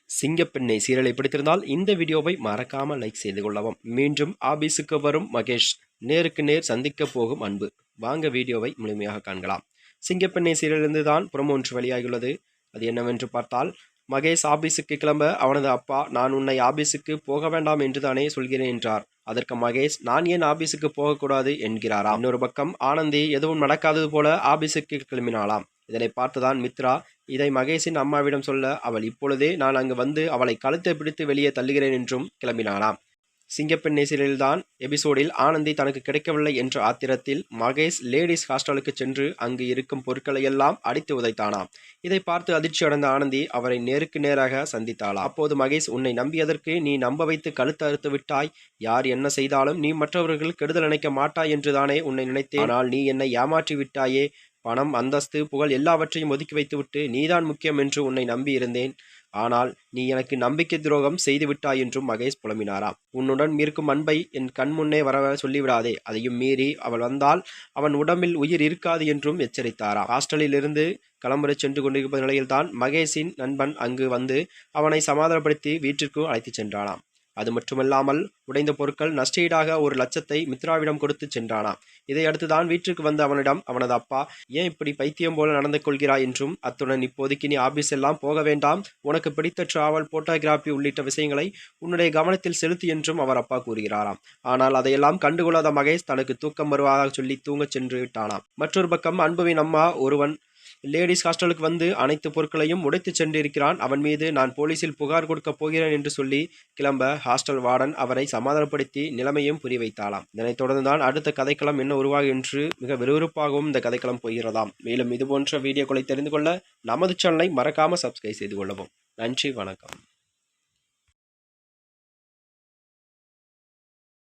சிங்கப்பெண்ணை சீரியலை பிடித்திருந்தால் இந்த வீடியோவை மறக்காமல் லைக் செய்து கொள்ளவும். மீண்டும் ஆபீஸுக்கு வரும் மகேஷ், நேருக்கு நேர் சந்திக்க போகும் அன்பு. வாங்க வீடியோவை முழுமையாக காண்கலாம். சிங்கப்பெண்ணை சீரியலிருந்து தான் புறம் ஒன்று வெளியாகியுள்ளது. அது என்னவென்று பார்த்தால், மகேஷ் ஆபீஸுக்கு கிளம்ப அவனது அப்பா, நான் உன்னை ஆபீஸுக்கு போக வேண்டாம் என்று தானே சொல்கிறேன் என்றார். அதற்கு மகேஷ், நான் ஏன் ஆபீஸுக்கு போகக்கூடாது என்கிறாராம். இன்னொரு பக்கம் ஆனந்தி எதுவும் நடக்காதது போல ஆபீஸுக்கு கிளம்பினாலாம். இதனை பார்த்துதான் மித்ரா இதை மகேஷின் அம்மாவிடம் சொல்ல, அவள் இப்பொழுதே நான் அங்கு வந்து அவளை கழுத்தை பிடித்து வெளியே தள்ளுகிறேன் என்றும் கிளம்பினானாம். சிங்கப்பெண்ணை சீரியல்தான் எபிசோடில் ஆனந்தி தனக்கு கிடைக்கவில்லை என்ற ஆத்திரத்தில் மகேஷ் லேடிஸ் ஹாஸ்டலுக்கு சென்று அங்கு இருக்கும் பொருட்களை எல்லாம் அடித்து உதைத்தானாம். இதை பார்த்து அதிர்ச்சி அடைந்த ஆனந்தி அவரை நேருக்கு நேராக சந்தித்தாளாம். அப்போது மகேஷ், உன்னை நம்பியதற்கு நீ நம்ப வைத்து கழுத்து அறுத்து விட்டாய். யார் என்ன செய்தாலும் நீ மற்றவர்கள் கெடுதல் நினைக்க மாட்டாய் என்றுதானே உன்னை நினைத்தேன். ஆனால் நீ என்னை ஏமாற்றி விட்டாயே. பணம், அந்தஸ்து, புகழ் எல்லாவற்றையும் ஒதுக்கி வைத்துவிட்டு நீதான் முக்கியம் என்று உன்னை நம்பி இருந்தேன். ஆனால் நீ எனக்கு நம்பிக்கை துரோகம் செய்து விட்டாய் என்றும் மகேஷ் புலம்பினாராம். உன்னுடன் இருக்கும் அன்பை என் கண் முன்னே வர சொல்லிவிடாதே. அதையும் மீறி அவள் வந்தால் அவன் உடம்பில் உயிர் இருக்காது என்றும் எச்சரித்தாராம். ஹாஸ்டலில் இருந்து கிளம்புறச் சென்று கொண்டிருக்கும் நிலையில்தான் மகேஷின் நண்பன் அங்கு வந்து அவனை சமாதானப்படுத்தி வீட்டிற்கு அழைத்துச் சென்றானாம். அது மட்டுமல்லாமல் உடைந்த பொருட்கள் நஷ்டஈடாக 1,00,000 மித்ராவிடம் கொடுத்து சென்றானாம். இதையடுத்துதான் வீட்டிற்கு வந்த அவனிடம் அவனது அப்பா, ஏன் இப்படி பைத்தியம் போல நடந்து கொள்கிறாய் என்றும், அத்துடன் இப்போதைக்கு நீ ஆபீஸ் எல்லாம் போக வேண்டாம், உனக்கு பிடித்த டிராவல், போட்டோகிராபி உள்ளிட்ட விஷயங்களை உன்னுடைய கவனத்தில் செலுத்து என்றும் அவர் அப்பா கூறுகிறாராம். ஆனால் அதையெல்லாம் கண்டுகொள்ளாத மகேஷ் தனக்கு தூக்கம் வருவதாக சொல்லி தூங்கச் சென்று விட்டானாம். மற்றொரு பக்கம் அன்புவின் அம்மா ஒருவன் லேடிஸ் ஹாஸ்டலுக்கு வந்து அனைத்து பொருட்களையும் உடைத்து சென்றிருக்கிறான். அவன் மீது நான் போலீசில் புகார் கொடுக்க போகிறேன் என்று சொல்லி கிளம்ப ஹாஸ்டல் வார்டன் அவரை சமாதானப்படுத்தி நிலைமையும் புரிய வைத்தாளாம். இதனைத் தொடர்ந்துதான் அடுத்த கதைக்களம் என்ன உருவாகும் என்று மிக விறுவிறுப்பாகவும் இந்த கதைக்களம் போகிறதாம். மேலும் இதுபோன்ற வீடியோக்களை தெரிந்து கொள்ள நமது சேனலை மறக்காம சப்ஸ்கிரைப் செய்து கொள்ளவும். நன்றி, வணக்கம்.